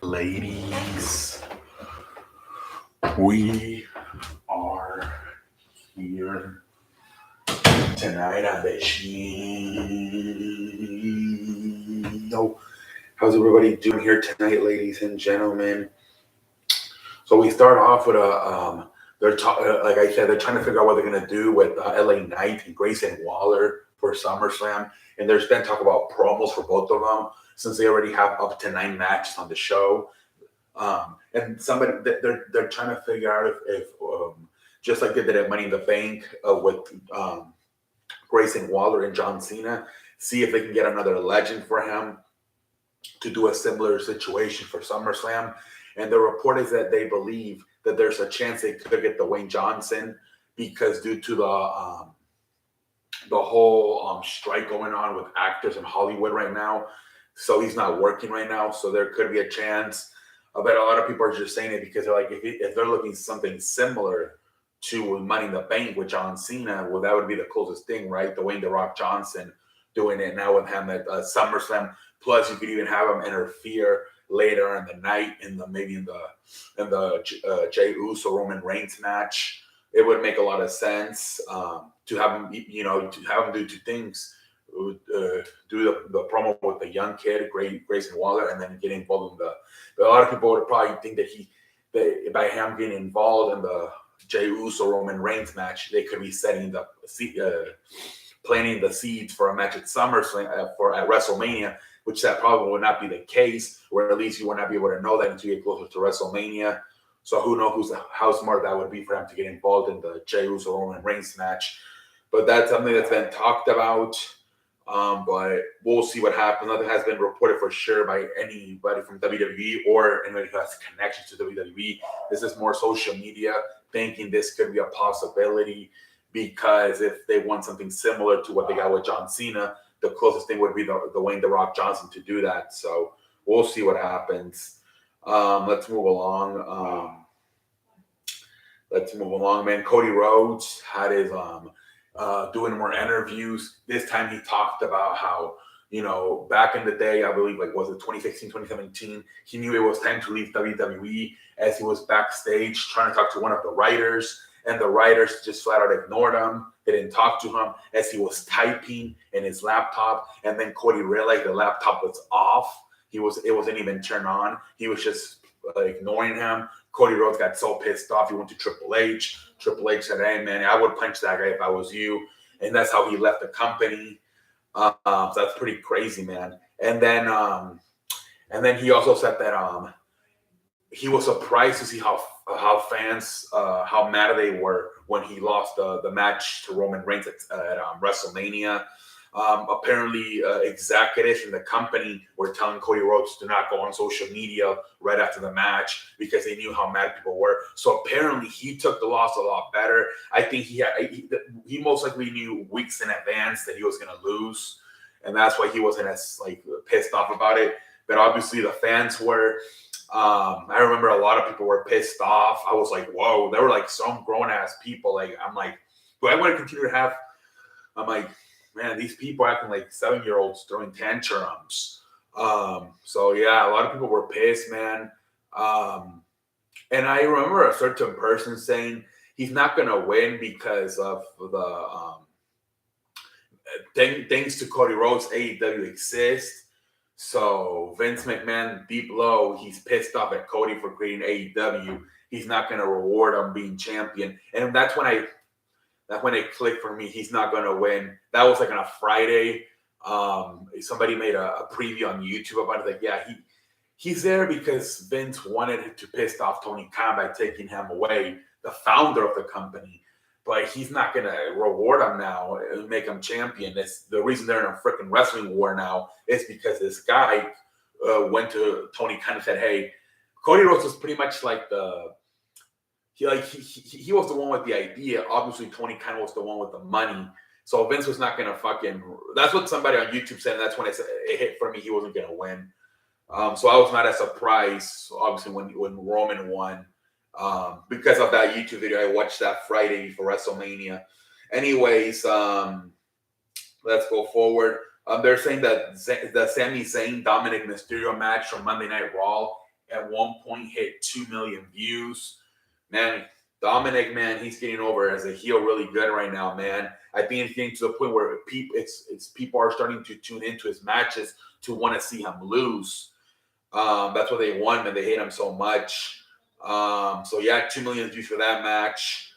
Ladies, we are here tonight. I bet you. How's everybody doing here tonight, ladies and gentlemen? So we start off with like I said, they're trying to figure out what they're gonna do with LA Knight and Grayson Waller for SummerSlam, and there's been talk about promos for both of them since they already have up to 9 matches on the show. And they're trying to figure out if just like they did at Money in the Bank with Grayson Waller and John Cena, see if they can get another legend for him to do a similar situation for SummerSlam. And the report is that they believe that there's a chance they could get Dwayne Johnson because due to the whole strike going on with actors in Hollywood right now, so he's not working right now. So there could be a chance. But a lot of people are just saying it because they're like, if they're looking something similar to Money in the Bank with John Cena, well, that would be the closest thing, right? Dwayne The Rock Johnson doing it now with him at SummerSlam. Plus, you could even have him interfere later in the night in the Jey Uso Roman Reigns match. It would make a lot of sense to have him, to have him do two things: do the promo with the young kid, Grayson Waller, and then get involved in the. But a lot of people would probably think that by him getting involved in the Jey Uso Roman Reigns match, they could be planting the seeds for a match at SummerSlam at WrestleMania, which that probably would not be the case, or at least you would not be able to know that until you get closer to WrestleMania. So who knows how smart that would be for him to get involved in the Jey Uso Roman Reigns match. But that's something that's been talked about. But we'll see what happens. Nothing has been reported for sure by anybody from WWE or anybody who has connections to WWE. This is more social media thinking this could be a possibility because if they want something similar to what they got with John Cena, the closest thing would be the Wayne The Rock Johnson to do that. So we'll see what happens. Let's move along. Man. Cody Rhodes had his doing more interviews. This time he talked about how, back in the day, I believe, like, was it 2016, 2017, he knew it was time to leave WWE as he was backstage trying to talk to one of the writers, and the writers just flat out ignored him. They didn't talk to him as he was typing in his laptop, and then Cody realized the laptop was off. It wasn't even turned on. He was just ignoring him. Cody Rhodes got so pissed off, he went to Triple H. Triple H said, "Hey man, I would punch that guy if I was you," and that's how he left the company. So that's pretty crazy, man. And then he also said that he was surprised to see how fans how mad they were when he lost the match to Roman Reigns at WrestleMania. Apparently, executives in the company were telling Cody Rhodes to not go on social media right after the match because they knew how mad people were. So apparently, he took the loss a lot better. I think he most likely knew weeks in advance that he was going to lose, and that's why he wasn't as pissed off about it. But obviously, the fans were. I remember a lot of people were pissed off. I was like, whoa, there were like some grown ass people. Like, I'm like, do I want to continue to have? I'm like, man, these people acting like 7-year-olds throwing tantrums. So yeah, a lot of people were pissed, man. And I remember a certain person saying he's not gonna win because of the thanks to Cody Rhodes, AEW exists. So Vince McMahon, deep low, he's pissed off at Cody for creating AEW. He's not gonna reward him being champion, and that's when it clicked for me. He's not going to win. That was like on a Friday. Somebody made a preview on YouTube about it. Like, yeah, he's there because Vince wanted to piss off Tony Khan by taking him away, the founder of the company. But he's not going to reward him now and make him champion. That's the reason they're in a freaking wrestling war now is because this guy went to Tony Khan and said, hey, Cody Rhodes was pretty much like he was the one with the idea. Obviously, Tony Khan was the one with the money. So Vince was not going to fucking. That's what somebody on YouTube said, and that's when it hit for me. He wasn't going to win. So I was not as surprised, obviously, when Roman won. Because of that YouTube video I watched that Friday before WrestleMania. Anyways, let's go forward. They're saying that the Sami Zayn Dominic Mysterio match from Monday Night Raw at one point hit 2 million views. Man, Dominic, man, he's getting over as a heel really good right now, man. I think it's getting to the point where people are starting to tune into his matches to want to see him lose. That's what they want, and they hate him so much. So yeah, 2 million views for that match.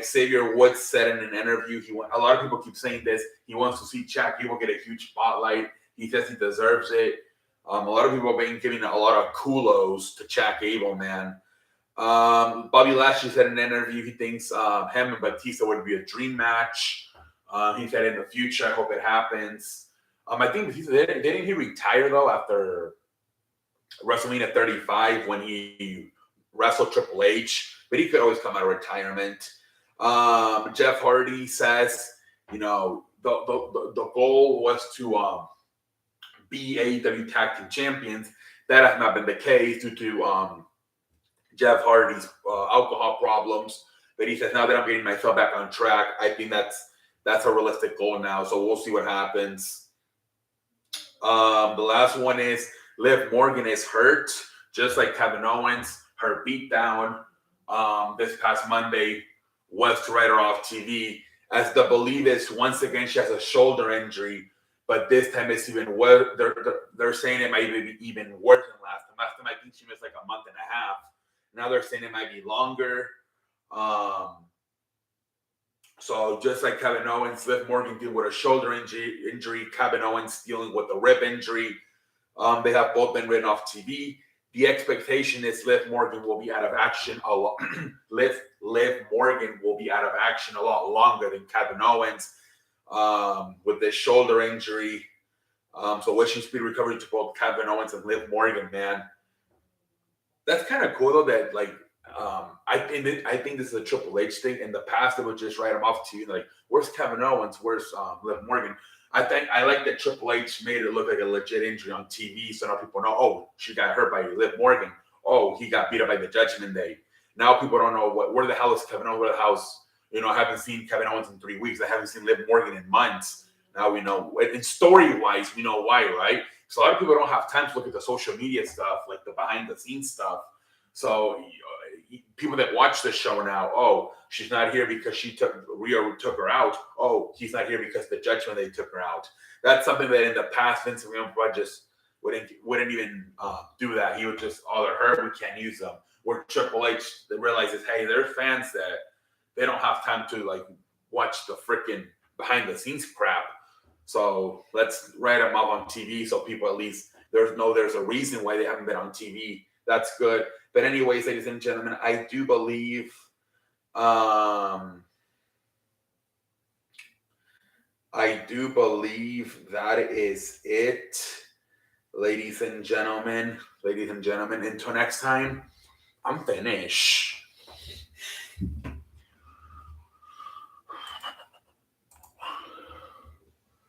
Xavier Woods said in an interview, a lot of people keep saying this. He wants to see Chad Gable get a huge spotlight. He says he deserves it. A lot of people have been giving a lot of kudos to Chad Gable, man. Bobby Lashley said in an interview he thinks him and Batista would be a dream match. He said in the future, I hope it happens. I think Batista didn't he retire though after WrestleMania 35 when he wrestled Triple H, but he could always come out of retirement. Jeff Hardy says, the goal was to be AEW Tag Team Champions. That has not been the case due to Jeff Hardy's alcohol problems. But he says, now that I'm getting myself back on track, I think that's a realistic goal now. So we'll see what happens. The last one is Liv Morgan is hurt, just like Kevin Owens. Her beatdown this past Monday was to write her off TV. As the belief is, once again, she has a shoulder injury, but this time it's even worse. They're saying it might be even worse than last time. Last time I think she missed like a month and a half. Now they're saying it might be longer. So just like Kevin Owens, Liv Morgan dealing with a shoulder injury, Kevin Owens dealing with a rib injury. They have both been written off TV. The expectation is Liv Morgan will be out of action a lot. Liv Morgan will be out of action a lot longer than Kevin Owens with this shoulder injury. So wishing speed recovery to both Kevin Owens and Liv Morgan, man. That's kind of cool though. That like I think this is a Triple H thing. In the past, they would just write him off TV. Like, where's Kevin Owens? Where's Liv Morgan? I like that Triple H made it look like a legit injury on TV, so now people know. Oh, she got hurt by Liv Morgan. Oh, he got beat up by the Judgment Day. Now people don't know where the hell is Kevin Owens? Where the hell's I haven't seen Kevin Owens in 3 weeks. I haven't seen Liv Morgan in months. Now we know. And story-wise, we know why, right? So a lot of people don't have time to look at the social media stuff, like the behind-the-scenes stuff. So people that watch this show now, oh, she's not here because Rhea took her out. Oh, he's not here because the Judgment Day took her out. That's something that in the past Vince McMahon just wouldn't even do that. He would just, oh, they're hurt, we can't use them. Where Triple H realizes, hey, they're fans that they don't have time to like watch the freaking behind the scenes crap. So let's write them up on TV so people at least there's a reason why they haven't been on TV. That's good. But anyways, ladies and gentlemen, I do believe that is it. Ladies and gentlemen, until next time, I'm finished.